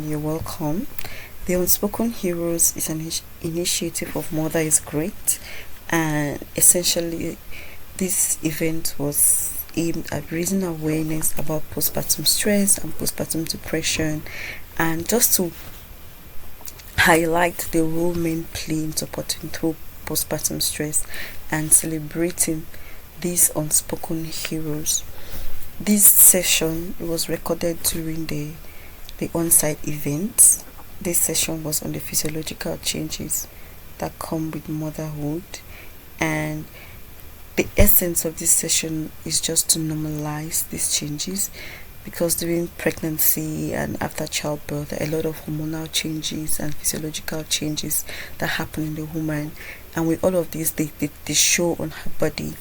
you're welcome. The Unspoken Heroes is an initiative of Mother is Great, and essentially, this event was aimed at raising awareness about postpartum stress and postpartum depression, and just to highlight the role men play in supporting through postpartum stress and celebrating these unspoken heroes. This session was recorded during the on-site event. This session was on the physiological changes that come with motherhood, and the essence of this session is just to normalize these changes, because during pregnancy and after childbirth there are a lot of hormonal changes and physiological changes that happen in the woman, and with all of these they show on her body.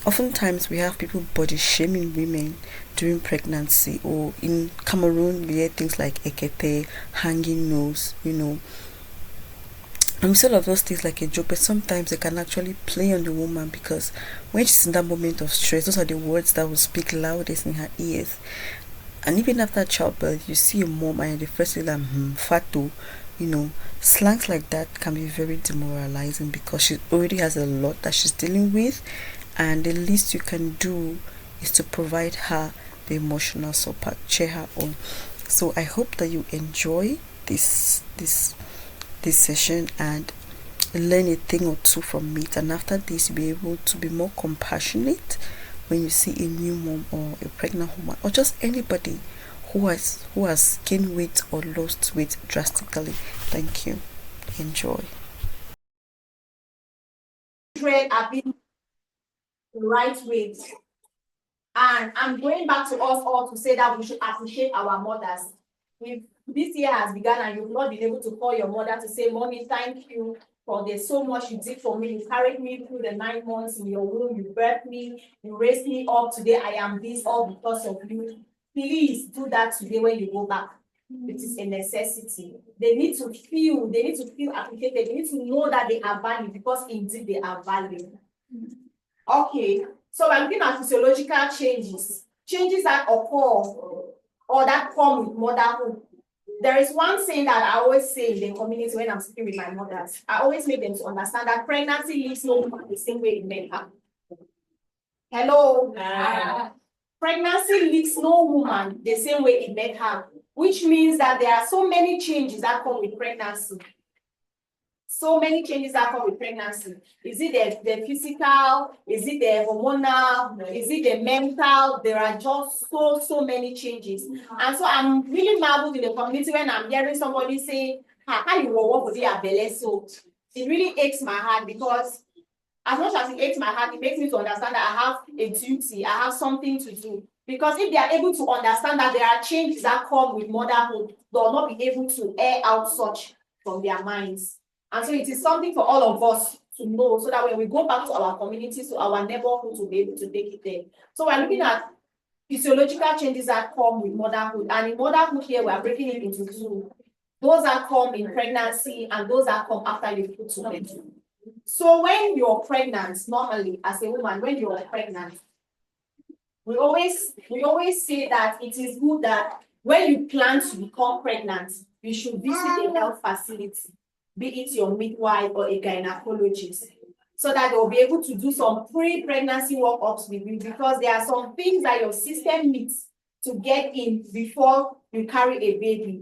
Oftentimes we have people body shaming women during pregnancy, or in Cameroon we hear things like ekete, hanging nose, and we see all of those things like a joke, but sometimes they can actually play on the woman, because when she's in that moment of stress, those are the words that will speak loudest in her ears. And even after childbirth, you see a mom and the first thing like Fatto, slangs like that can be very demoralizing, because she already has a lot that she's dealing with, and the least you can do is to provide her the emotional support, cheer her on. So I hope that you enjoy this session and learn a thing or two from it, and after this you'll be able to be more compassionate when you see a new mom or a pregnant woman, or just anybody who has gained weight or lost weight drastically. Thank you. Enjoy. Children are being the right way. And I'm going back to us all to say that we should appreciate our mothers. If this year has begun and you've not been able to call your mother to say, Mommy, thank you for there's so much you did for me. You carried me through the 9 months in your womb, you birthed me, you raised me up. Today I am this all because of you. Please do that today when you go back. It is a necessity. They need to feel appreciated. They need to know that they are valued, because indeed they are valued. Okay, so we're looking at physiological changes that occur or that come with motherhood. There is one saying that I always say in the community when I'm speaking with my mothers. I always make them to understand that pregnancy leaves no woman the same way it made her. Hello? Pregnancy leaves no woman the same way it made her, which means that there are so many changes that come with pregnancy. So many changes that come with pregnancy. Is it the physical? Is it the hormonal? Is it the mental? There are just so many changes. And so I'm really marveled in the community when I'm hearing somebody say, how you will work with your belly. So it really aches my heart, because as much as it aches my heart, it makes me to understand that I have a duty, I have something to do. Because if they are able to understand that there are changes that come with motherhood, they will not be able to air out such from their minds. And so it is something for all of us to know, so that when we go back to our communities, to our neighborhood, to be able to take it there. So we're looking at physiological changes that come with motherhood. And in motherhood here, we are breaking it into two. Those that come in pregnancy and those that come after you put to bed. So when you're pregnant, normally as a woman, when you're pregnant, we always say that it is good that when you plan to become pregnant, you should visit a health facility, be it your midwife or a gynecologist, so that they'll be able to do some pre-pregnancy workups with you, because there are some things that your system needs to get in before you carry a baby.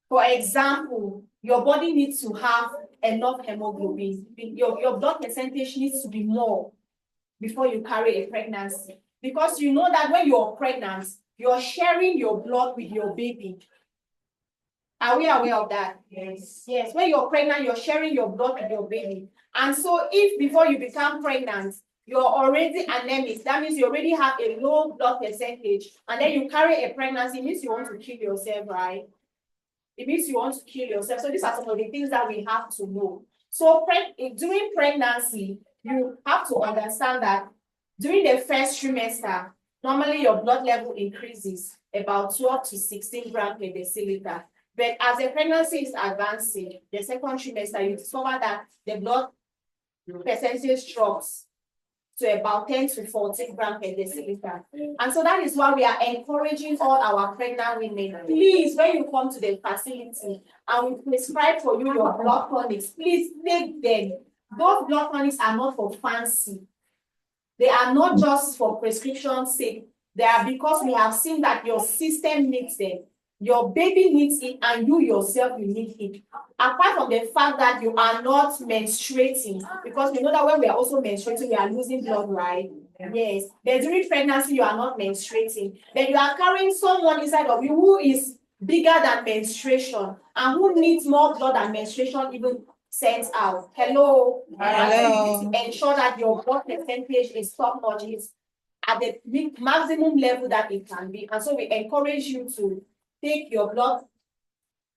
For example, your body needs to have enough hemoglobin. Your blood percentage needs to be more before you carry a pregnancy. Because you know that when you're pregnant, you're sharing your blood with your baby. Are we aware of that? Yes. Yes. When you're pregnant, you're sharing your blood with your baby. And so if before you become pregnant, you're already anemic, that means you already have a low blood percentage, and then you carry a pregnancy, it means you want to kill yourself, right? It means you want to kill yourself. So these are some of the things that we have to know. So during pregnancy, you have to understand that during the first trimester, normally your blood level increases about 12 to 16 grams per deciliter. But as the pregnancy is advancing, the second trimester, you discover that the blood percentage drops to about 10 to 14 grams per deciliter. And so that is why we are encouraging all our pregnant women. Please, when you come to the facility and we prescribe for you your blood tonics, please take them. Those blood tonics are not for fancy. They are not just for prescription's sake. They are because we have seen that your system needs them. Your baby needs it, and you yourself, you need it. Apart from the fact that you are not menstruating, because we know that when we are also menstruating, we are losing blood, right? Yes. But during pregnancy, you are not menstruating. Then you are carrying someone inside of you who is bigger than menstruation and who needs more blood than menstruation even sends out. Hello. Hello. You need to ensure that your blood percentage is top notch, is at the maximum level that it can be. And so we encourage you to take your blood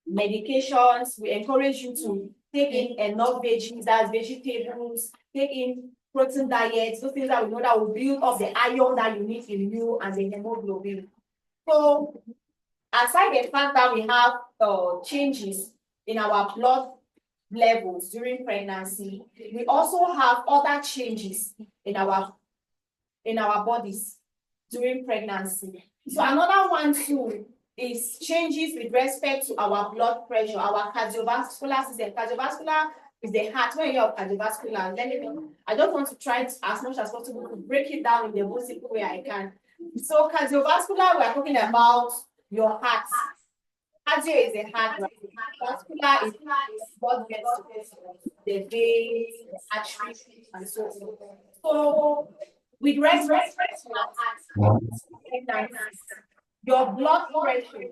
medications. We encourage you to take in enough veggies, that's vegetables, take in protein diets, those things that we know that will build up the iron that you need in you and the hemoglobin. So aside the fact that we have changes in our blood levels during pregnancy, we also have other changes in our bodies during pregnancy. So another one too is changes with respect to our blood pressure, our cardiovascular system. Cardiovascular is the heart. When you have cardiovascular, I just want to try to, as much as possible, to break it down in the most simple way I can. So cardiovascular, we are talking about your heart. Cardio is the heart, right? Vascular is blood vessels, the veins, arteries, and so on. So with respect to your heart, your blood pressure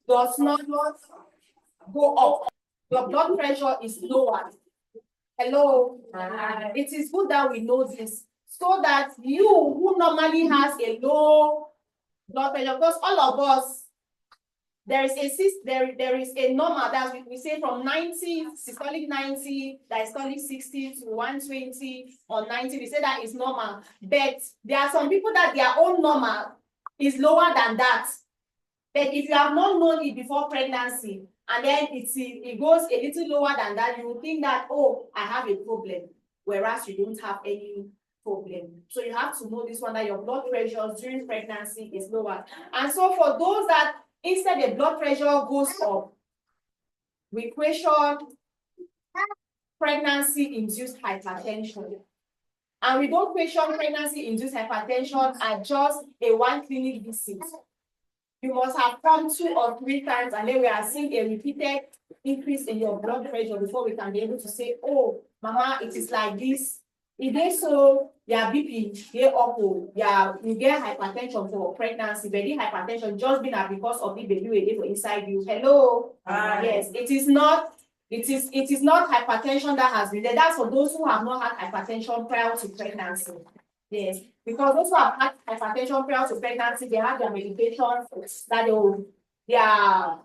does not go up. Your blood pressure is lower. Hello. It is good that we know this, so that you who normally has a low blood pressure, because all of us, there is a normal that we say from 90, systolic 90, diastolic 60 to 120 or 90. We say that is normal, but there are some people that their own normal is lower than that. But if you have not known it before pregnancy, and then it goes a little lower than that, you will think that, oh, I have a problem, whereas you don't have any problem. So you have to know this one, that your blood pressure during pregnancy is lower. And so for those that instead the blood pressure goes up, we question pregnancy-induced hypertension. And we don't question pregnancy-induced hypertension at just a one clinic visit. You must have come 2 or 3 times, and then we are seeing a repeated increase in your blood pressure before we can be able to say, oh, mama, it is like this. If they so, your BP, they up, you get hypertension for pregnancy, but the hypertension just been because of the baby waiting for inside you. Hello. Yes, it is not hypertension that has been there. That's for those who have not had hypertension prior to pregnancy. Yes, because those who have had hypertension prior to pregnancy, they have their medications that their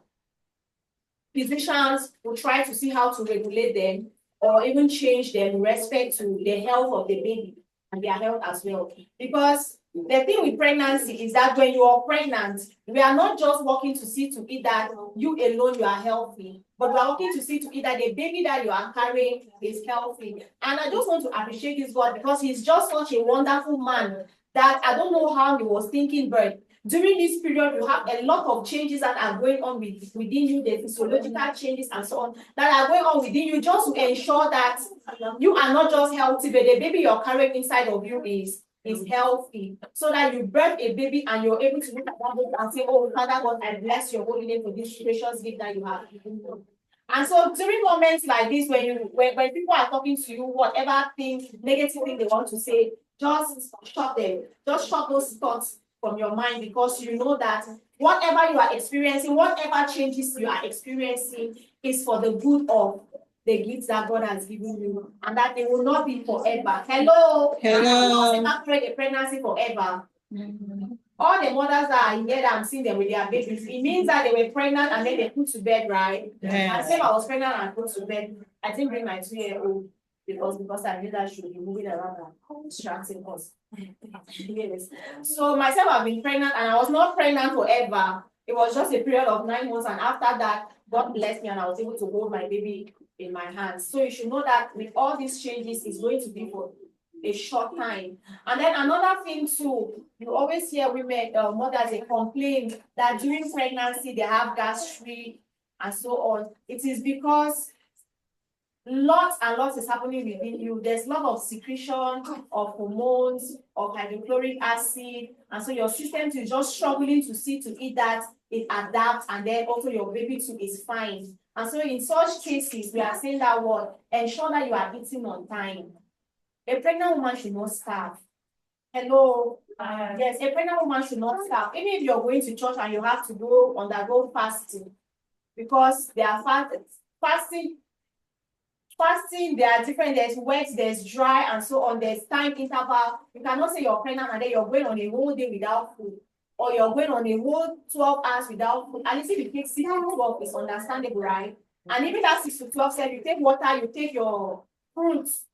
physicians will try to see how to regulate them or even change them in respect to the health of the baby and their health as well. Because the thing with pregnancy is that when you are pregnant, we are not just working to see to it that you alone you are healthy, but we are working to see to it that the baby that you are carrying is healthy. And I just want to appreciate this God, because he's just such a wonderful man that I don't know how he was thinking, but during this period, you have a lot of changes that are going on within you, the physiological changes and so on that are going on within you, just to ensure that you are not just healthy, but the baby you're carrying inside of you is healthy, so that you birth a baby and you're able to look at that baby and say, oh, Father God, I bless your holy name for this precious gift that you have given me. And so during moments like this, when people are talking to you, whatever things, negative thing they want to say, just shut them. Just shut those thoughts from your mind, because you know that whatever you are experiencing, whatever changes you are experiencing is for the good of the gifts that God has given you, and that they will not be forever. Hello. Hello. Not a pregnancy forever. All the mothers that are here that I'm seeing them with their babies, it means that they were pregnant and then they put to bed, right? Yes. And if I was pregnant and put to bed, I didn't bring my 2-year-old because I knew that she would be moving around and distracting us. Yes. So myself, I've been pregnant, and I was not pregnant forever. It was just a period of 9 months, and after that, God blessed me and I was able to hold my baby in my hands. So you should know that with all these changes, it's going to be for a short time. And then another thing too, you always hear women, mothers, they complain that during pregnancy they have gastric and so on. It is because lots and lots is happening within you. There's a lot of secretion of hormones, of hydrochloric acid, and so your system is just struggling to see to eat that it adapts, and then also your baby too is fine. And so in such cases, we are saying that word, ensure that you are eating on time. A pregnant woman should not starve. Hello. Yes, a pregnant woman should not starve. Even if you're going to church and you have to go undergo fasting, because they are fasting, they are different. There's wet, there's dry, and so on. There's time interval. You cannot say you're pregnant and then you're going on a whole day without food, or you're going on a whole 12 hours without food. And if you take 6 to 12, it's understandable, right? And even that 6 to 12 said you take water, you take your fruits,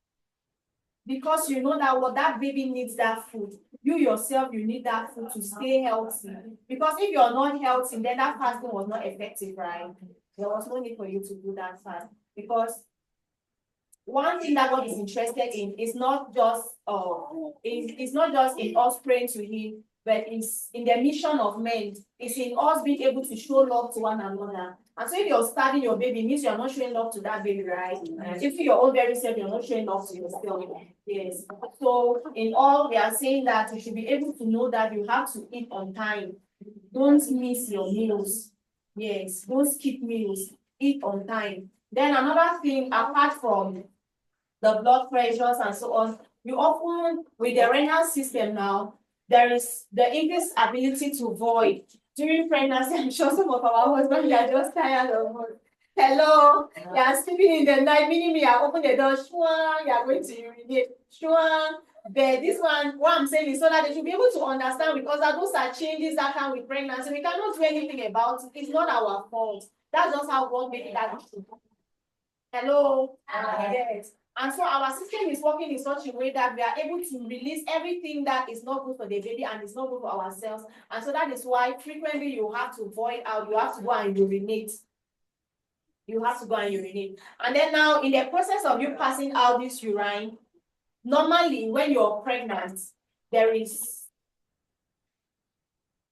because you know that what that baby needs that food. You yourself, you need that food to stay healthy. Because if you're not healthy, then that fasting was not effective, right? There was no need for you to do that fast. Because one thing that God is interested in is not just it's not just in us praying to Him, but it's in the mission of men. It's in us being able to show love to one another. And so if you're starving your baby, it means you're not showing love to that baby, right? If your own very self, you're not showing love to yourself. Yes. So in all, we are saying that you should be able to know that you have to eat on time. Don't miss your meals. Yes, don't skip meals. Eat on time. Then another thing, apart from the blood pressures and so on, you often, with the renal system now, there is the increased ability to void. During pregnancy, I'm sure some of our husbands are just tired of us. Hello, you are sleeping in the night, meaning me, I open the door, shua, you are going to urinate, shua. But this one, what I'm saying is so that they should be able to understand, because those are changes that come with pregnancy. We cannot do anything about it. It's not our fault. That's just how God made it that. Hello, yes. And so our system is working in such a way that we are able to release everything that is not good for the baby and is not good for ourselves. And so that is why frequently you have to void out, you have to go and urinate. You have to go and urinate. And then now, in the process of you passing out this urine, normally when you're pregnant, there is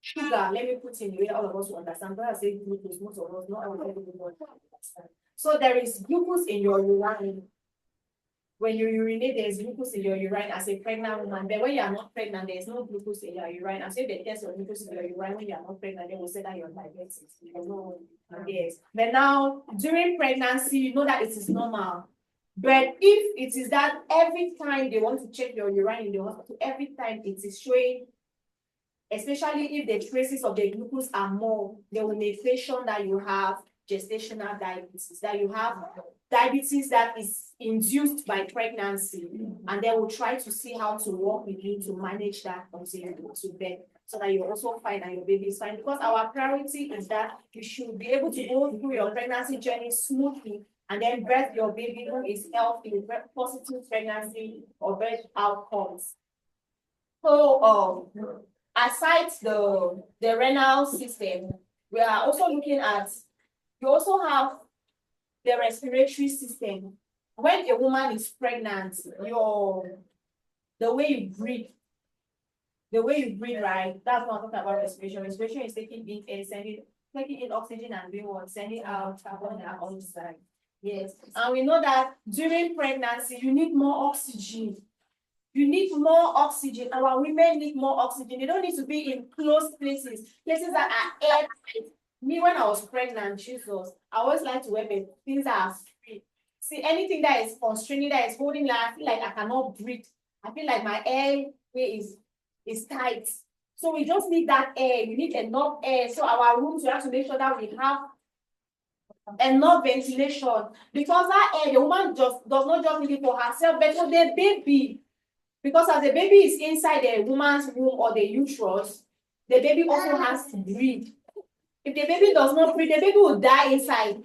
sugar. Let me put in the way all of us will understand. When I say glucose, most of us, not everybody will understand. So there is glucose in your urine. When you urinate, there's glucose in your urine as a pregnant woman. But when you are not pregnant, there's no glucose in your urine. And so if they test your glucose in your urine when you are not pregnant, they will say that you're diabetic. Yes. But now, during pregnancy, you know that it is normal. But if it is that every time they want to check your urine in the hospital, every time it is showing, especially if the traces of the glucose are more, there will be inflation that you have gestational diabetes, that you have diabetes that is induced by pregnancy, and they will try to see how to work with you to manage that until you go to bed, so that you're also fine and your baby is fine. Because our priority is that you should be able to go through your pregnancy journey smoothly and then birth your baby who is healthy with positive pregnancy or birth outcomes. So aside the renal system, we are also looking at, you also have the respiratory system. When a woman is pregnant, the way you breathe, right? That's what I'm talking about respiration. Respiration is taking in air, taking in oxygen and doing what? Sending out carbon dioxide. Yes. And we know that during pregnancy, you need more oxygen. You need more oxygen. Our women need more oxygen. They don't need to be in closed places that are airtight. Me, when I was pregnant, Jesus, I always like to wear things that are free. See, anything that is constraining, that is holding, like, I feel like I cannot breathe. I feel like my airway is tight. So we just need that air. We need enough air. So our rooms, we have to make sure that we have enough ventilation. Because that air, the woman just does not just need it for herself, but for the baby. Because as the baby is inside the woman's womb or the uterus, the baby also has to breathe. If the baby does not breathe, the baby will die inside.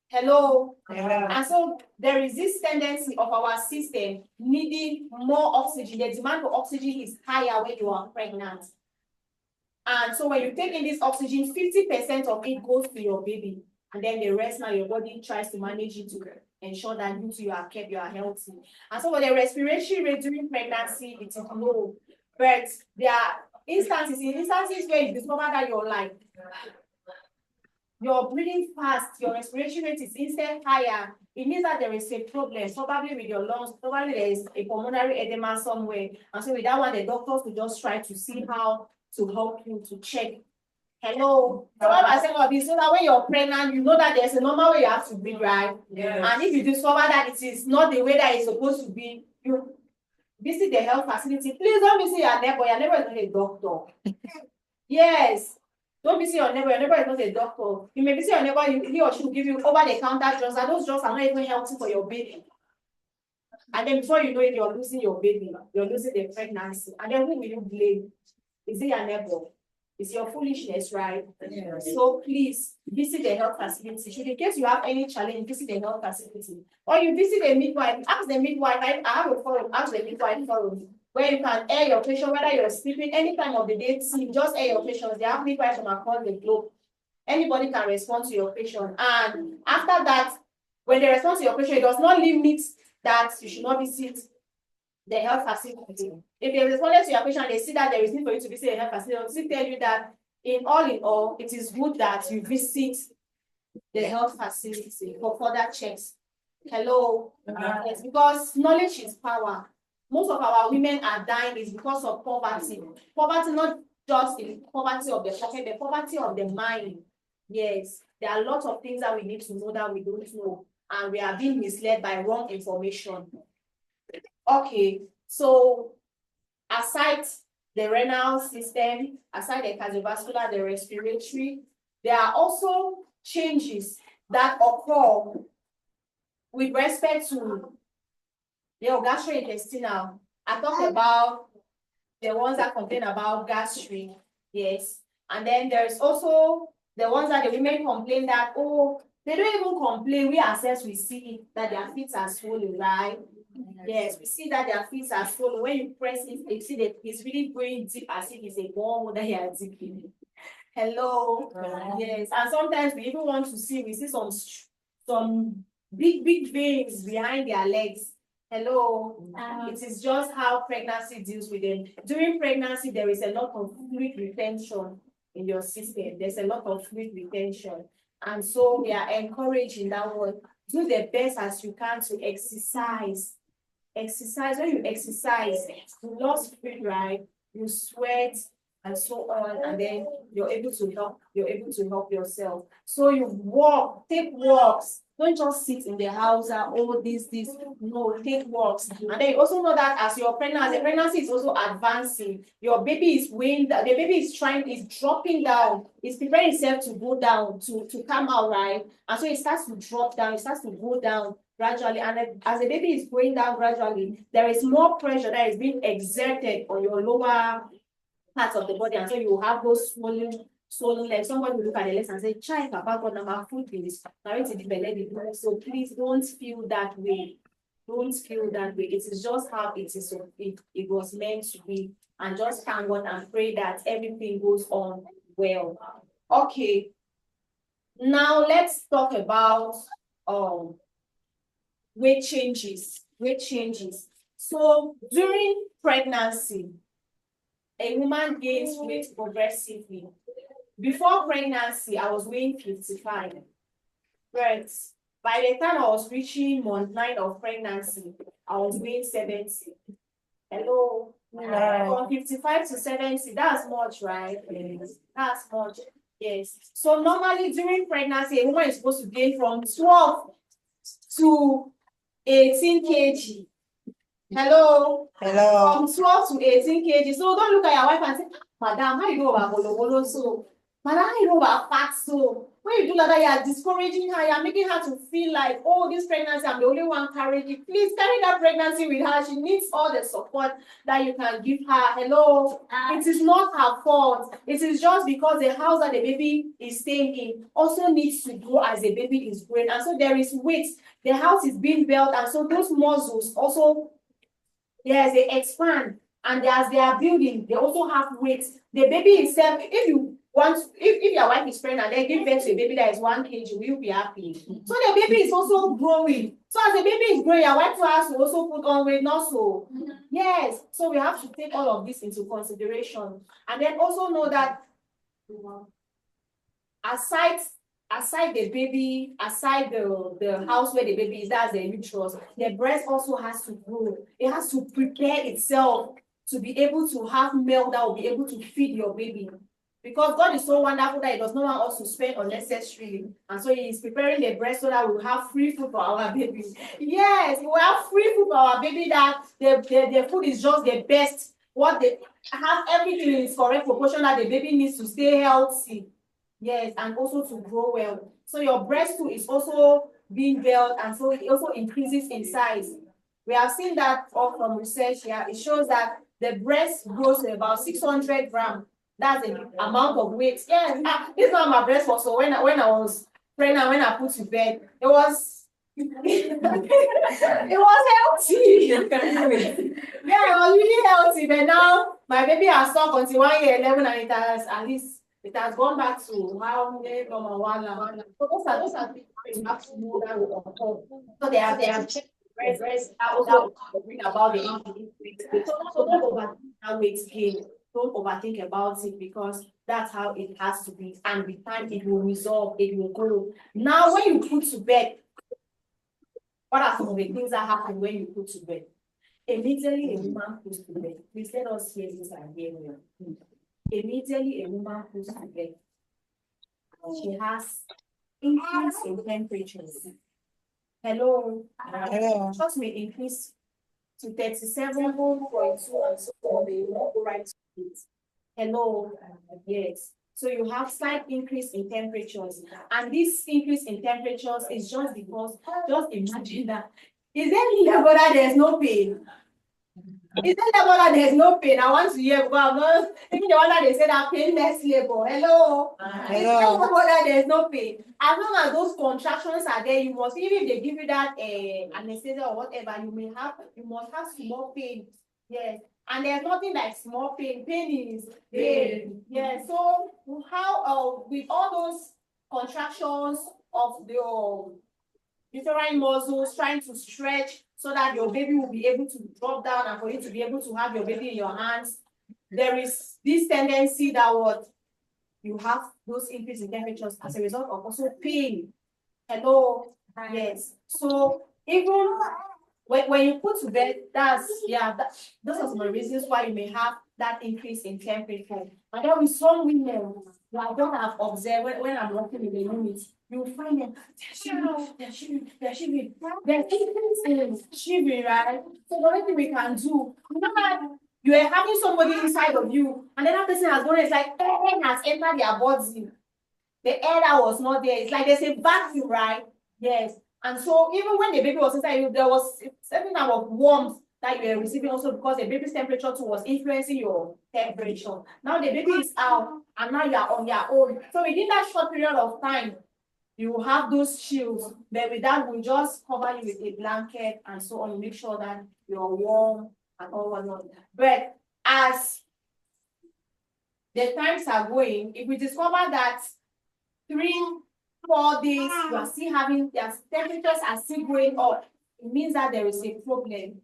Hello? Yeah. And so there is this tendency of our system needing more oxygen. The demand for oxygen is higher when you are pregnant. And so when you take in this oxygen, 50% of it goes to your baby. and then the rest now your body tries to manage it to ensure that you are kept, you are healthy. And so for the respiratory rate during pregnancy, it is low. But there are instances where you discover that you're breathing fast, your respiration rate is instead higher. It means that there is a problem, probably with your lungs, probably there is a pulmonary edema somewhere. And so with that one, the doctors will just try to see how to help you to check. Hello. So what I saying of this, so that when you're pregnant, you know that there's a normal way you have to breathe, right? Yes. And if you discover that it is not the way that it's supposed to be, you visit the health facility. Please don't visit your neighbor. Your neighbor is not a doctor. Yes. Don't visit your neighbor. Your neighbor is not a doctor. You may visit your neighbor, he or she will give you over-the-counter drugs, and those drugs are not even healthy for your baby. And then before you know it, you're losing your baby. You're losing the pregnancy. And then who will you blame? Is it your neighbor? It's your foolishness, right? Yes. So please visit the health facility. Should in case you have any challenge, visit the health facility. Or you visit a midwife, ask the midwife. I have a forum, ask the midwife forum, where you can air your patient, whether you're sleeping any time of the day, just air your patients. They have midwives from across the globe. Anybody can respond to your patient. And after that, when they respond to your patient, it does not limit that you should not visit the health facility. If they responded to your patient, they see that there is need for you to visit a health facility, they'll tell you that in all, it is good that you visit the health facility for further checks. Hello? Yes, because knowledge is power. Most of our women are dying is because of poverty. Poverty, not just the poverty of the pocket, the poverty of the mind. Yes, there are lots of things that we need to know that we don't know, and we are being misled by wrong information. Okay, so aside the renal system, aside the cardiovascular, the respiratory, there are also changes that occur with respect to the gastrointestinal. I talked about the ones that complain about gastric, yes. And then there's also the ones that the women complain that, oh, they don't even complain. We ourselves, we see that their feet are swollen, right? Yes, we see that their feet are swollen. When you press it, you see that it's really going deep as if it's a bone that you are dipping. Hello. Yes, and sometimes we even want to see, we see some big veins behind their legs. Hello. It is just how pregnancy deals with them. During pregnancy, there is a lot of fluid retention in your system. There's a lot of fluid retention. And so we are encouraging that one. Do the best as you can to exercise. Exercise. When you exercise, you lose fluid, right? You sweat and so on, and then you're able to help yourself. So you walk, take walks. Don't just sit in the house and this. No, take walks. And then you also know that as you're pregnant, the pregnancy is also advancing. Your baby is weighing, the baby is dropping down. It's preparing itself to go down, to come out, right? And so it starts to drop down, it starts to go down gradually. And as the baby is going down gradually, there is more pressure that is being exerted on your lower parts of the body. And so you will have those swollen legs. Somebody will look at the legs and say, "Chai, Papa, God, my food is narrate the belly." So please don't feel that way. Don't feel that way. It is just how it is. It was meant to be. And just thank God and pray that everything goes on well. Okay. Now let's talk about weight changes. Weight changes. So during pregnancy, a woman gains weight progressively. Before pregnancy, I was weighing 55. But by the time I was reaching month 9 of pregnancy, I was weighing 70. Hello? From 55 to 70, that's much, right? Yes. That's much. Yes. So normally during pregnancy, a woman is supposed to gain from 12 to 18 kg. Hello? From 12 to 18 kg. So don't look at your wife and say, "Madam, how you know about bolo?" So, "Madam, how you know about fat?" So when you do like that, you are discouraging her, you are making her to feel like, oh, this pregnancy, I'm the only one carrying it. Please carry that pregnancy with her. She needs all the support that you can give her. Hello? It is not her fault. It is just because the house that the baby is staying in also needs to grow as the baby is growing. And so there is weight. The house is being built, and so those muscles also, yes, they expand. And as they are building, they also have weight. The baby itself, if you once if your wife is pregnant and then give birth to a baby that is 1 kg, will you be happy? So the baby is also growing. So as the baby is growing, your wife has to also put on weight, not so. Yes. So we have to take all of this into consideration. And then also know that aside the baby, aside the house where the baby is, that's the uterus, the breast also has to grow. It has to prepare itself to be able to have milk that will be able to feed your baby. Because God is so wonderful that He does not want us to spend unnecessarily. And so He is preparing the breast so that we will have free food for our baby. Yes, we will have free food for our baby, that the food is just the best. What they have, everything is correct proportion that the baby needs to stay healthy. Yes, and also to grow well. So your breast too is also being built, and so it also increases in size. We have seen that all from research here. It shows that the breast grows to about 600 grams. That's the amount of weight. Yes, this is what my breast was. So when I was pregnant, when I put to bed, it was it was healthy. Yeah, it was really healthy. But now my baby has stuck until 1 year 11, and it has gone back to how many normal one. So those are things you have to know that will occur. So they have checked breast also bring about the weight. So don't overthink that weight gain. Don't overthink about it, because that's how it has to be. And with time it will resolve, it will go. Now when you put to bed, what are some of the things that happen when you put to bed? Immediately a woman puts to bed. Please let us hear this and hear me. Immediately a woman puts to bed, she has increase in temperatures. Hello. Hello. Trust me, increase to 37.2, and so on. They will not go right to it. Hello. Yes. So you have slight increase in temperatures, and this increase in temperatures is just because, just imagine that. Is there any level that there's no pain? Is there level that there's no pain? I want to hear, because I'm not thinking the one that they say that painless labor. Hello. Is there level that there's no pain? As long as those contractions are there, you must, even if they give you that anesthesia or whatever, you must have small pain. Yes. And there's nothing like small pain. Pain is pain. Yeah. So how with all those contractions of the uterine muscles trying to stretch so that your baby will be able to drop down, and for you to be able to have your baby in your hands, there is this tendency that what you have those increase in temperatures as a result of also pain. Hello. Yes. So even when you put to bed, those are some of the reasons why you may have that increase in temperature. And then with some women, I don't have observed when I'm working in the unit, you'll find them they're shivering, they're shivering, right? So the only thing we can do, you know that you are having somebody inside of you, and then that person has gone, it's like air has entered their body. The air that was not there, it's like there's a vacuum, right? Yes. And so even when the baby was inside you, there was a certain type of warmth that you were receiving, also because the baby's temperature too was influencing your temperature. Now the baby is out, and now you are on your own. So within that short period of time, you will have those chills. But with that, we'll just cover you with a blanket and so on. Make sure that you're warm and all whatnot. But as the times are going, if we discover that 3-4 days you are still having, their temperatures are still going up, it means that there is a problem.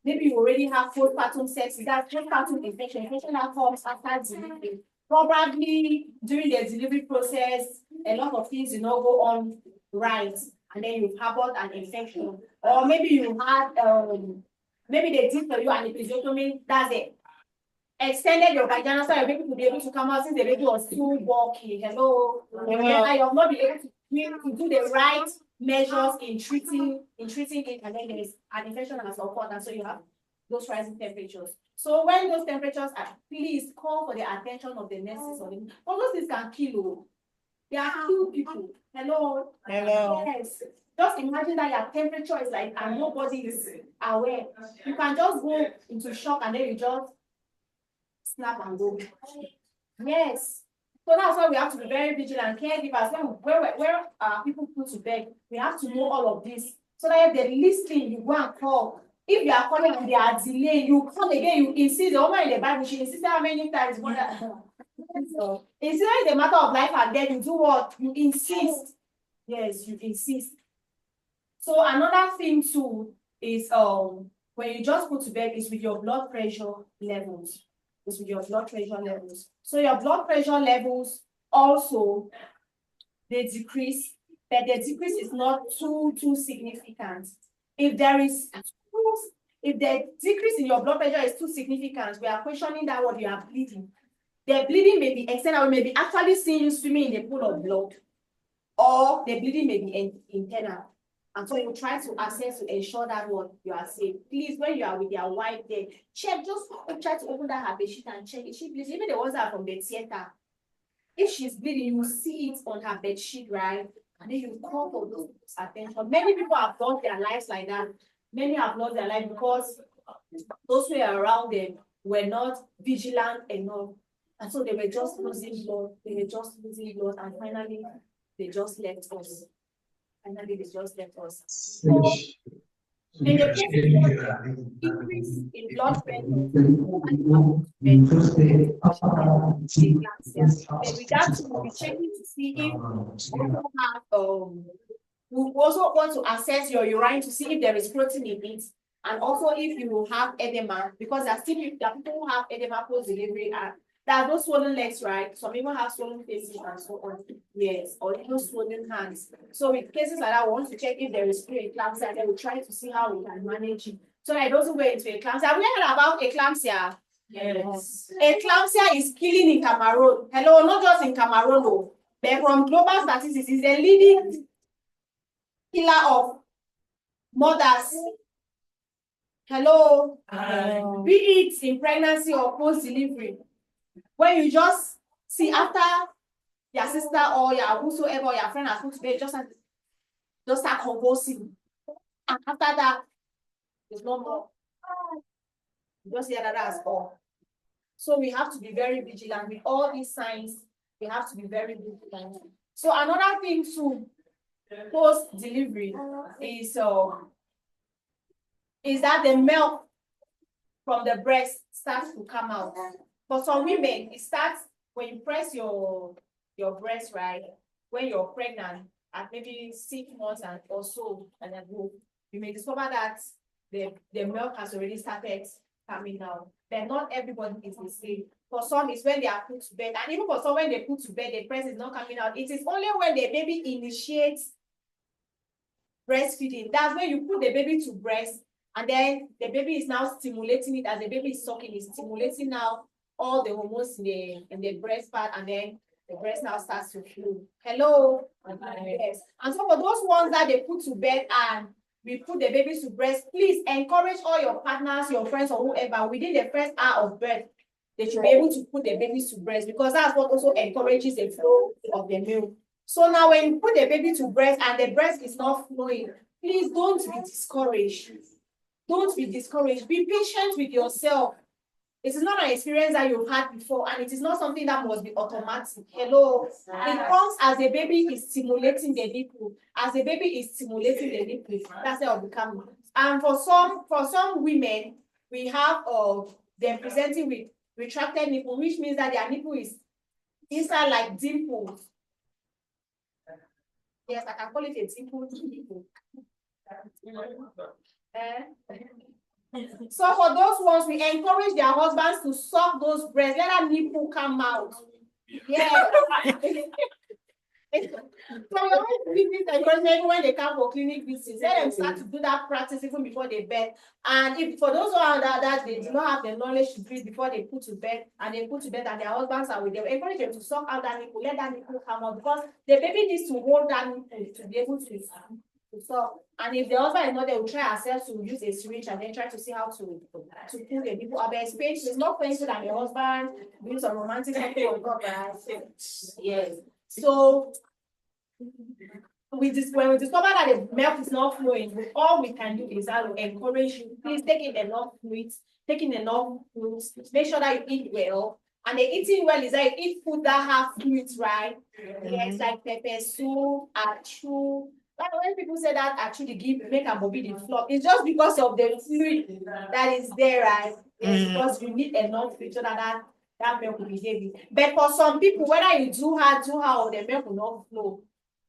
Maybe you already have postpartum sepsis, that's postpartum infection that comes after delivery. Probably during the delivery process, a lot of things did not go on right, and then you've harbored an infection. Or maybe you had maybe they did for you an episiotomy, that's it. Extended your vaginal so your baby to be able to come out since the baby was too bulky. Hello. And you have not been able to do the right measures in treating it, and then there is an infection and so forth, and so you have those rising temperatures. So when those temperatures are, please call for the attention of the nurses or all those things can kill. They are kill people. Hello. Hello. Yes. Just imagine that your temperature is like, and nobody is aware. You can just go into shock, and then you just snap and go. Yes. So that's why we have to be very vigilant. Caregivers, where people put to bed, we have to know all of this. So that if they're listening, you go and call If you are calling and they are delaying, you call again, you insist. The woman in the Bible, she insisted how many times more than so it's not a matter of life and death. You do what? You insist. Yes, you insist. So another thing too is when you just go to bed is with your blood pressure levels. It's with your blood pressure levels. So your blood pressure levels also they decrease, but the decrease is not too significant. If the decrease in your blood pressure is too significant, we are questioning that what you are bleeding. The bleeding may be external, we may be actually seeing you swimming in a pool of blood, or the bleeding may be internal. And so you try to assess to ensure that what you are safe. Please, when you are with your wife there, check, just try to open that her bed sheet and check. Is she bleeding? Even the ones that are from the theater. If she's bleeding, you will see it on her bed sheet, right? And then you call for those attention. Many people have lost their lives like that. Many have lost their life because those who are around them were not vigilant enough. And so they were just losing blood. And finally, they just left us. So, in the case of increase in blood pressure, then with that, we'll be checking to see if also have we also want to assess your urine to see if there is protein in it, and also if you will have edema, because there are people who have edema post delivery, and there are those swollen legs, right? Some people have swollen faces and so on. Yes, or even swollen hands. So with cases like that, we want to check if there is preeclampsia, and then we try to see how we can manage it. So that it doesn't go into eclampsia. Have you heard about eclampsia? Yes. Eclampsia is killing in Cameroon. Hello, not just in Cameroon, no. But from global statistics, is the leading killer of mothers. Hello. Be it in pregnancy or post-delivery. When you just see after your sister or your whosoever or your friend has put to bed, just start convulsing. And after that, there's no more. You just hear that as all. So we have to be very vigilant with all these signs. We have to be very vigilant. So another thing too, post-delivery is that the milk from the breast starts to come out. For some women, it starts when you press your breast, right? When you're pregnant at maybe 6 months and or so, and then you may discover that the milk has already started coming out. But not everybody is the same. For some, it's when they are put to bed, and even for some, when they put to bed, the breast is not coming out. It is only when the baby initiates breastfeeding. That's when you put the baby to breast, and then the baby is now stimulating it. As the baby is sucking, it's stimulating now all the hormones in the breast part, and then the breast now starts to flow. Hello? Yes. And so for those ones that they put to bed and we put the babies to breast, please encourage all your partners, your friends, or whoever within the first hour of birth, they should be able to put the babies to breast, because that's what also encourages the flow of the milk. So now when you put the baby to breast and the breast is not flowing, please don't be discouraged. Don't be discouraged. Be patient with yourself. It is not an experience that you've had before, and it is not something that must be automatic. Hello. It comes as the baby is stimulating the nipple. As the baby is stimulating the nipple, that's how it becomes. And for some women, we have them presenting with retracted nipple, which means that their nipple is inside like dimples. Yes, I can call it a dimple nipple. So for those ones, we encourage their husbands to suck those breasts, let that nipple come out. Yeah. So we always give this encouragement when they come for clinic visits. Let them start to do that practice even before they bed. And if for those who are that they do not have the knowledge to do it before they put to bed, and they put to bed and their husbands are with them, encourage them to suck out that nipple, let that nipple come out, because the baby needs to hold that nipple to be able to suck. And if the husband is not there, we'll try ourselves to use a syringe and then try to see how to pull the nipple out. But it's not painful than the husband doing some romantic something on top, right? Yes. So when we discover that the milk is not flowing, all we can do is encourage you. Please take in enough fluids, make sure that you eat well. And the eating well is that you eat food that have fluids, right? Yes, like pepper soup, achu, Like when people say that actually make a baby the flop, it's just because of the fluid that is there, right? Yes, because you need enough fluid so that milk will be heavy. But for some people, whether you do hard, or the milk will not flow.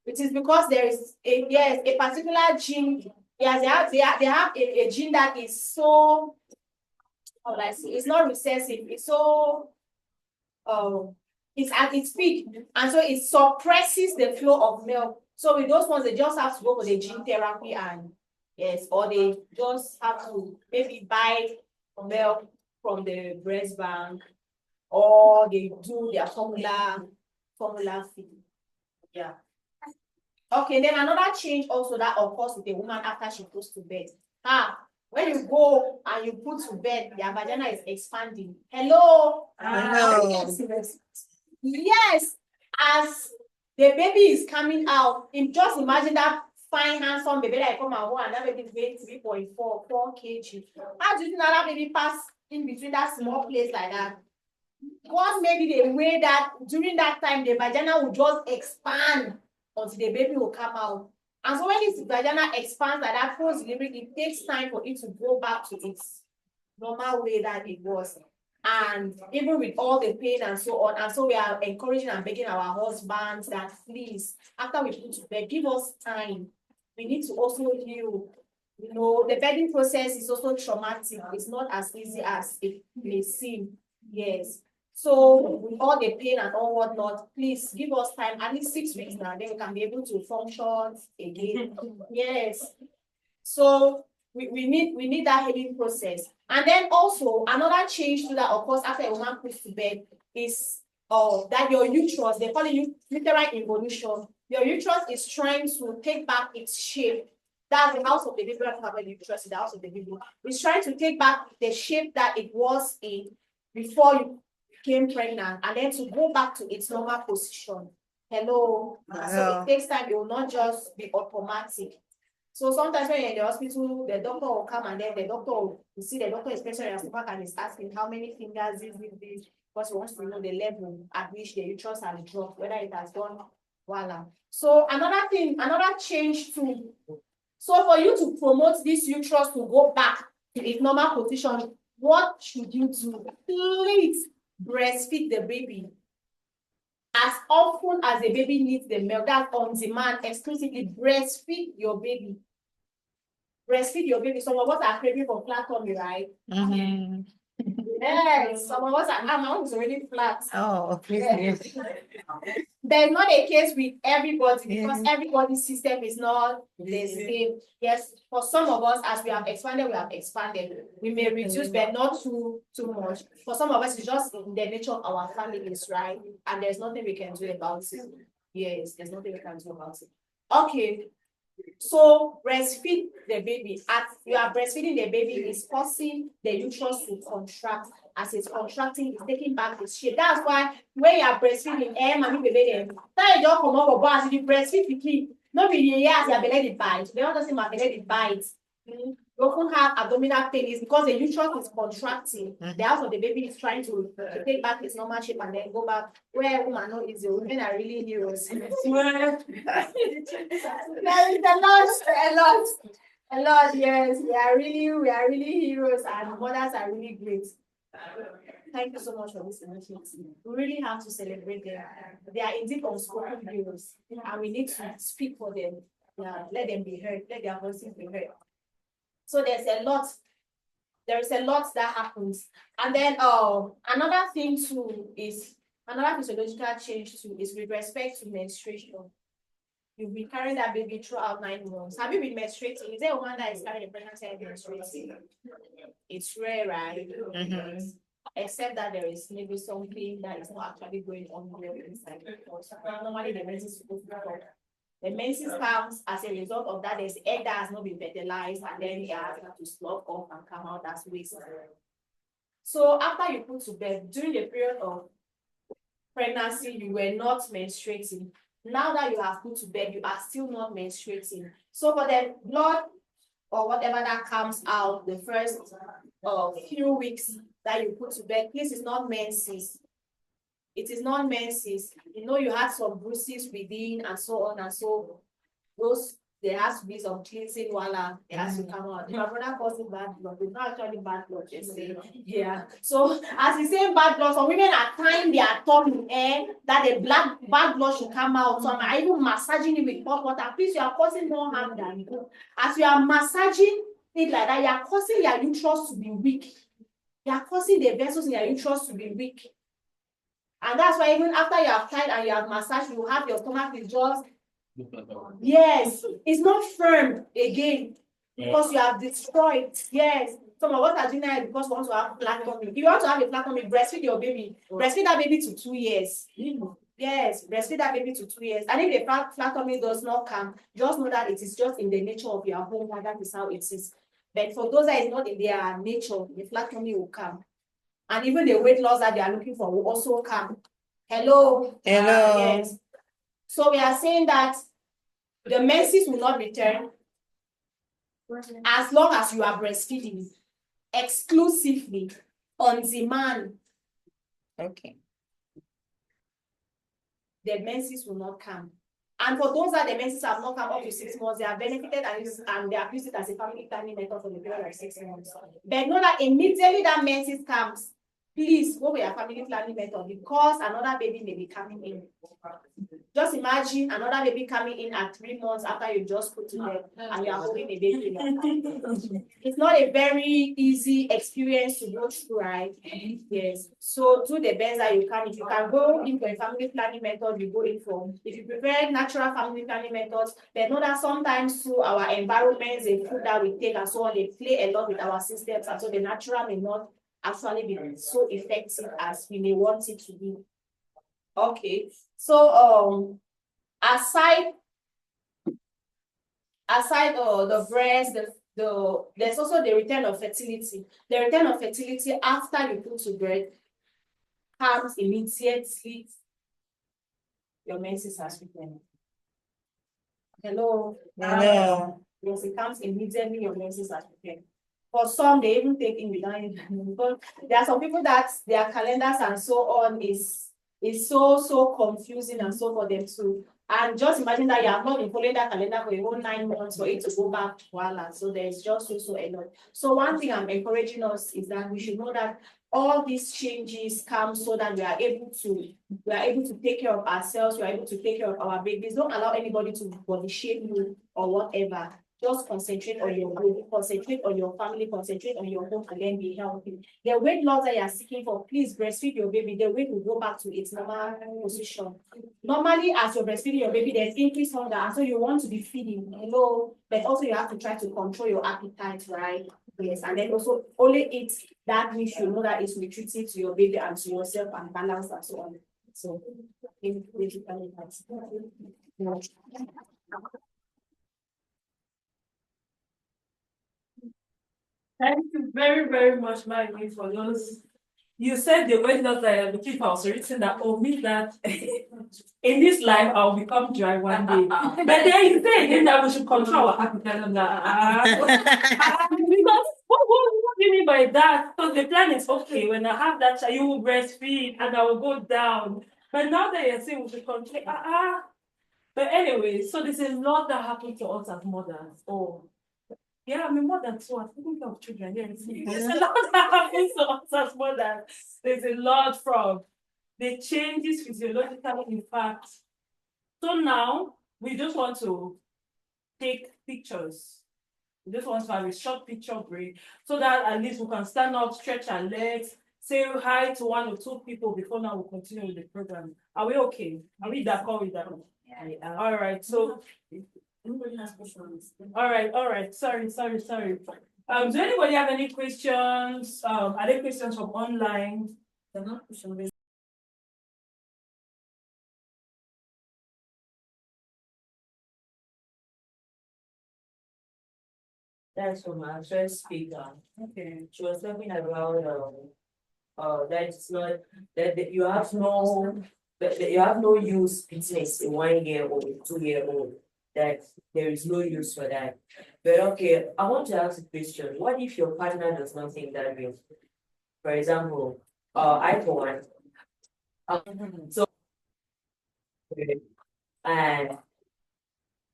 It is because there is a particular gene. Yes, they have a gene that is so, how would I say, it's not recessive, it's so it's at its peak, and so it suppresses the flow of milk. So with those ones, they just have to go for the gene therapy, and yes, or they just have to maybe buy milk from the breast bank, or they do their formula feed. Yeah. Okay, then another change also that occurs with a woman after she goes to bed. When you go and you put to bed, their vagina is expanding. Hello. Yes, as the baby is coming out, just imagine that fine, handsome baby that come and go, and that baby weighs 3.4 kg. How do you think that baby pass in between that small place like that? Because maybe the way that during that time the vagina will just expand until the baby will come out. And so when this vagina expands like that post delivery, it takes time for it to go back to its normal way that it was. And even with all the pain and so on, and so we are encouraging and begging our husbands that please, after we put to bed, give us time. We need to also heal. You know, the bedding process is also traumatic. It's not as easy as it may seem. Yes. So with all the pain and all whatnot, please give us time, at least 6 weeks now, then we can be able to function again. Yes. So we need that healing process. And then also another change to that, of course, after a woman puts to bed is that your uterus, they call it uterine involution. Your uterus is trying to take back its shape. That's the house of the baby. The uterus is the house of the baby. It's trying to take back the shape that it was in before you became pregnant, and then to go back to its normal position. Hello. So it takes time. It will not just be automatic. So sometimes when you're in the hospital, the doctor will come, and then the doctor will see the doctor is pressing your stomach and is asking how many fingers is this, because he wants to know the level at which the uterus has dropped, whether it has gone voila. So another change too. So for you to promote this uterus to go back to its normal position, what should you do? Please breastfeed the baby as often as the baby needs the milk. That's on demand, exclusively. Breastfeed your baby. Breastfeed your baby. Some of us are craving for flat tummy, right? Mm-hmm. Yes, some of us are, my mom is already flat. Oh, yes. There's not a case with everybody, because everybody's system is not the same. Yes, for some of us, as we have expanded. We may reduce, but not too much. For some of us, it's just in the nature of our families, right? And there's nothing we can do about it. Yes, there's nothing we can do about it. Okay. So breastfeed the baby. As you are breastfeeding the baby, is causing the uterus to contract. As it's contracting, it's taking back its shape. That's why when you are breastfeeding, mommy baby them. That you don't come over, but as you breastfeed the kid, not be as your belly bite. They don't just say my belly bite. You often have abdominal pain. Is because the uterus is contracting. The house of the baby is trying to take back its normal shape and then go back. Where women know is the women are really heroes. There is a lot. Yes, we are really heroes, and mothers are really great. Thank you so much for this initiative. We really have to celebrate them. They are indeed unspoken heroes, and we need to speak for them. Yeah, let them be heard. Let their voices be heard. So there is a lot that happens. And then another physiological change too is with respect to menstruation. You'll be carrying that baby throughout 9 months. Have you been menstruating? Is there a woman that is carrying a pregnancy and menstruating? It's rare, right? Mm-hmm. Except that there is maybe something that is not actually going on there inside. Normally the menses is supposed to come. The menses comes as a result of that. There's egg that has not been fertilized, and then it has to slough off and come out as waste. So after you put to bed, during the period of pregnancy, you were not menstruating. Now that you have put to bed, you are still not menstruating. So for the blood or whatever that comes out the first few weeks that you put to bed, please, it's not menses. It is not menses. You know, you had some bruises within and so on, and so those there has to be some cleansing while it has to come out. My brother calls it bad blood. It's not actually bad blood, just say. Yeah. So as he's saying bad blood, some women are tying their tongue that the bad blood should come out. Some are even massaging it with hot water. Please, you are causing more harm than good. As you are massaging it like that, you are causing your uterus to be weak. You are causing the vessels in your uterus to be weak. And that's why even after you have tied and you have massaged, you have your stomach is just, yes, it's not firm again because you have destroyed. Yes. Some of us are doing that because we want to have flat tummy. If you want to have a flat tummy, breastfeed your baby. Breastfeed that baby to 2 years. Yes, breastfeed that baby to 2 years. And if the flat tummy does not come, just know that it is just in the nature of your home, and that is how it is. But for those that is not in their nature, the flat tummy will come. And even the weight loss that they are looking for will also come. Hello? Hello. Yes. So we are saying that the menses will not return as long as you are breastfeeding exclusively on demand. Okay. The menses will not come. And for those that the menses have not come up to 6 months, they are benefited and they have used it as a family planning method for the period of 6 months. But know that immediately that menses comes, please go with your family planning method because another baby may be coming in. Just imagine another baby coming in at 3 months after you just put to bed and you are holding a baby. It's not a very easy experience to go through, right? Yes. So do the best that you can. If you can go in for a family planning method, you go in for. If you prefer natural family planning methods, then know that sometimes through our environments, the food that we take and so on, they play a lot with our systems, and so the natural may not actually be so effective as we may want it to be. Okay, so aside the breast, there's also the return of fertility. The return of fertility after you put to bed comes immediately. Your menses has returned. Hello. Hello. Yes, it comes immediately. Your menses has returned. For some, they even take in without it. But there are some people that their calendars and so on is so confusing and so for them too. And just imagine that you have not been following that calendar for a whole 9 months for it to go back to voila. So there's just so a lot. So one thing I'm encouraging us is that we should know that all these changes come so that we are able to take care of ourselves, we are able to take care of our babies. Don't allow anybody to body shape you or whatever. Just concentrate on your goal, concentrate on your family, concentrate on your home, and then be healthy. The weight loss that you are seeking for, please breastfeed your baby. The weight will go back to its normal position. Normally, as you're breastfeeding your baby, there's increased hunger, and so you want to be feeding. Hello, but also you have to try to control your appetite, right? Yes, and then also only eat that which you know that is nutritive to your baby and to yourself and balance and so on. So, basically that's Thank you very, very much, Maggie, for those. You said the weight loss that you're looking for was written that, oh, means that in this life I'll become dry one day. But then you say again that we should control our appetite. Because what do you mean by that? Because the plan is okay, when I have that child, you will breastfeed and I will go down. But now that you're saying we should control, But anyway, so there's a lot that happens to us as mothers. Oh. Yeah, I mean, more than two. I'm thinking of children. Yeah, there's a lot that happens to us as mothers. There's a lot from the changes physiologically, in fact. So now we just want to take pictures. We just want to have a short picture break so that at least we can stand up, stretch our legs, say hi to 1 or 2 people before now we continue with the program. Are we okay? Are we d'accord with that? Yeah. All right. So. Anybody has questions? All right. Sorry. Do anybody have any questions? Are there questions from online? They're not questions. That's from our first speaker. Okay. She was talking about that it's not that you have no use business in 1 year old, 2 year old. That there is no use for that. But okay, I want to ask a question. What if your partner does not think that way? For example, I for one. So and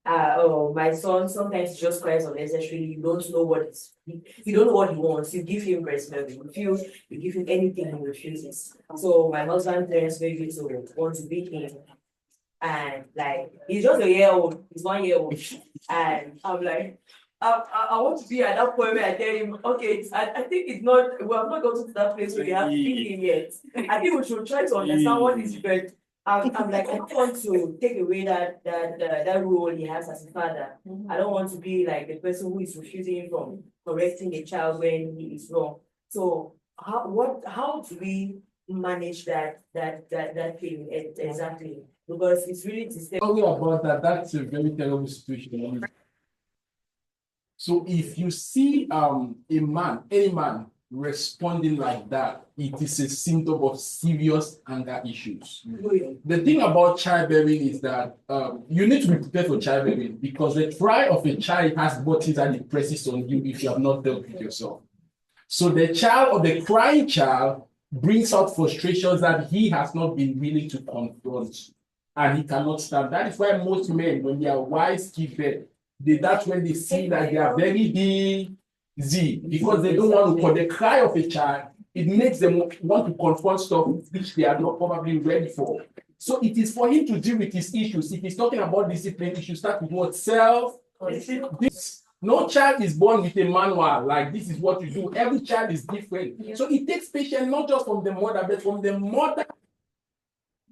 oh, my son sometimes he just cries unnecessarily. You don't know you don't know what he wants. You give him breast milk, you give him anything, he refuses. So my husband parents maybe to want to beat him. And like he's just a year old, he's 1 year old. And I'm like, I want to be at that point where I tell him, okay, I think it's not, we have not gotten to that place where we have to beat him yet. I think we should try to understand what is best. I'm like, I don't want to take away that role he has as a father. I don't want to be like the person who is refusing from correcting a child when he is wrong. So how do we manage that thing exactly? Because it's really disturbing. Talking about that, that's a very terrible situation. So if you see any man responding like that, it is a symptom of serious anger issues. The thing about childbearing is that you need to be prepared for childbearing because the cry of a child has buttons that it presses on you if you have not dealt with yourself. So the child or the crying child brings out frustrations that he has not been willing to confront and he cannot stand. That is why most men, when their wives give birth, that's when they see that they are very busy because they don't want to, for the cry of a child, it makes them want to confront stuff which they are not probably ready for. So it is for him to deal with his issues. If he's talking about discipline, he should start with what? This. No child is born with a manual, like this is what you do. Every child is different. Yeah. So it takes patience not just from the mother, but from the mother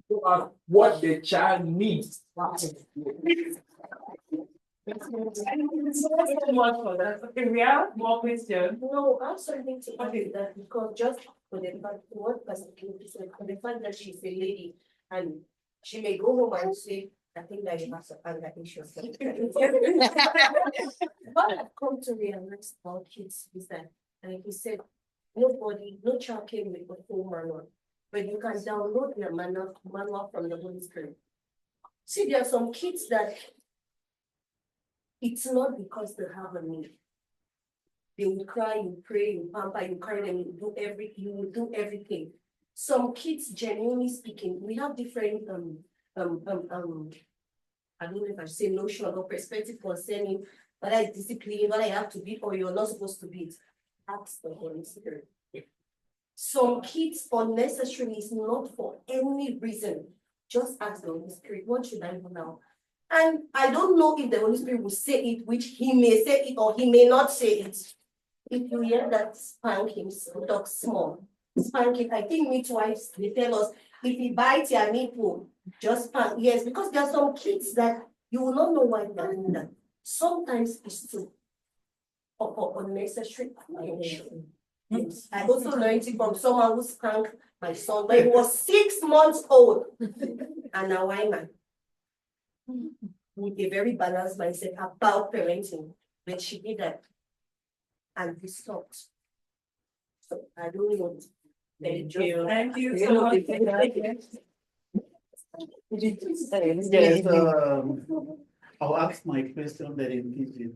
to what the child needs. Thank you so much for that. Okay, we have more questions. No, I'm something to add to that because just for the fact what person for the fact that she's a lady and she may go home and say, I think that you have some anger issues. What I've come to realize about kids is that, like you said, no child came with a full manual, but you can download your manual from the Holy Spirit. See, there are some kids that it's not because they have a need. They will cry, you pray, you pamper, you carry them, you will do everything. Some kids, genuinely speaking, we have different I don't know if I say notion or perspective concerning whether it's discipline, whether you have to be or you're not supposed to be. Ask the Holy Spirit. Some kids unnecessarily is not for any reason. Just ask the Holy Spirit, what should I do now? And I don't know if the Holy Spirit will say it, which he may say it or he may not say it. If you hear that spanking, talk small. Spanking, I think midwives, they tell us, if he bites your nipple, just spank. Yes, because there are some kids that you will not know why they're doing that. Sometimes it's too for unnecessary attention. Yes. I also learned it from someone who spanked my son when he was 6 months old. And now I'm with a very balanced mindset about parenting. When she did that, and we stopped. So I don't know. Thank you. Thank you so much. Yes, I'll ask my question very easy.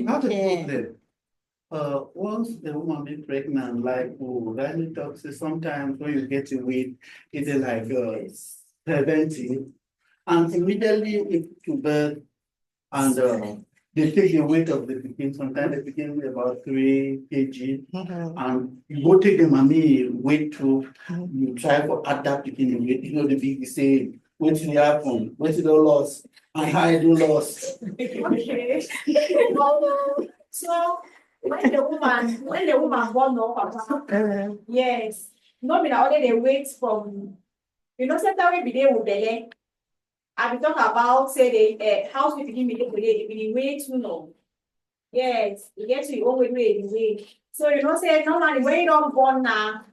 How to put it? Once the woman be pregnant, like Riley talks, sometimes when you get to weight, it's like 70, and immediately into birth, and they take the weight of the pikin. Sometimes the pikin is about 3 kg, and you go take the mommy weight to, you try for add that pikin in weight. You know the big say, what did happen? What did I lost? And how I do lost? Okay. So when the woman born up, yes, not be that only they wait from, sometimes we be there with belly. I be talk about say the house we begin with the way too long. Yes, you get to your own way. So say normally when you don't born now,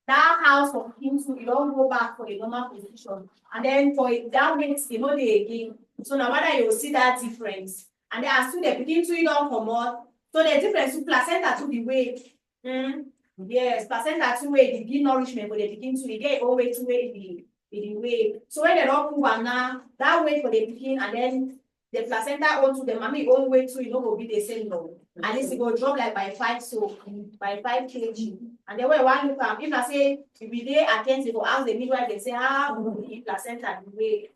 that house for him to you don't go back for the normal position. And then for that means they again. So no matter you will see that difference. And then as soon they begin to you don't come out. So the difference to placenta to the weight. Yes, placenta to weight, the give nourishment, but they begin to get always to weight the way. So when they don't move now, that way for the begin and then the placenta onto the mommy own way too, will be the same though. And this will drop like by 5 kg. And then when one look at if I say if we dey attentive or ask the midwife, they say, the placenta the way.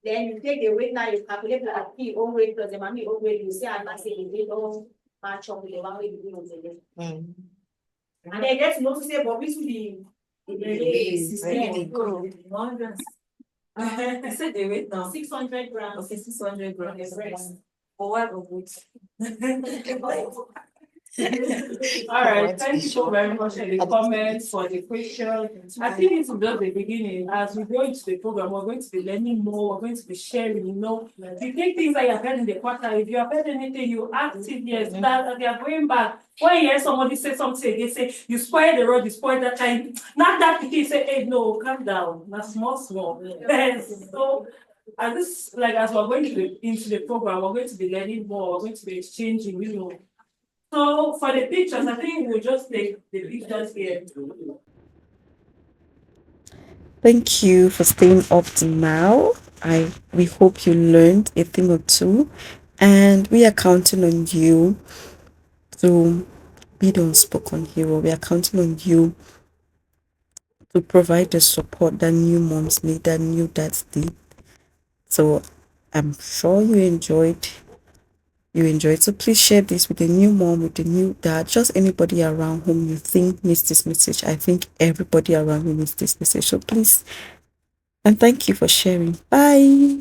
Then you take the weight now, you calculate the key own weight plus the mommy own weight, you see and I say the weight don't match up with the one way you do on the day. And then get to know to say, but this will be I said the weight now. 600 grams. Okay, 600 grams. Breast. For what of it? All right, thank you very much for the comments, for the questions. I think this is just the beginning. As we go into the program, we're going to be learning more, we're going to be sharing, You take things that you have heard in the quarter, if you have heard anything, you act it, yes, that they are going back. When you hear somebody say something, they say, you spoil the road, you spoil that time. Not that you say, hey, no, calm down. That's small. Yes. So, as this, like as we're going into the program, we're going to be learning more, we're going to be exchanging, So for the pictures, I think we'll just take the pictures here. Thank you for staying up to now. We hope you learned a thing or two, and we are counting on you to be the unspoken hero. We are counting on you to provide the support that new moms need, that new dads need. So I'm sure you enjoyed. So please share this with a new mom, with a new dad, just anybody around whom you think needs this message. I think everybody around you needs this message. So please, and thank you for sharing. Bye.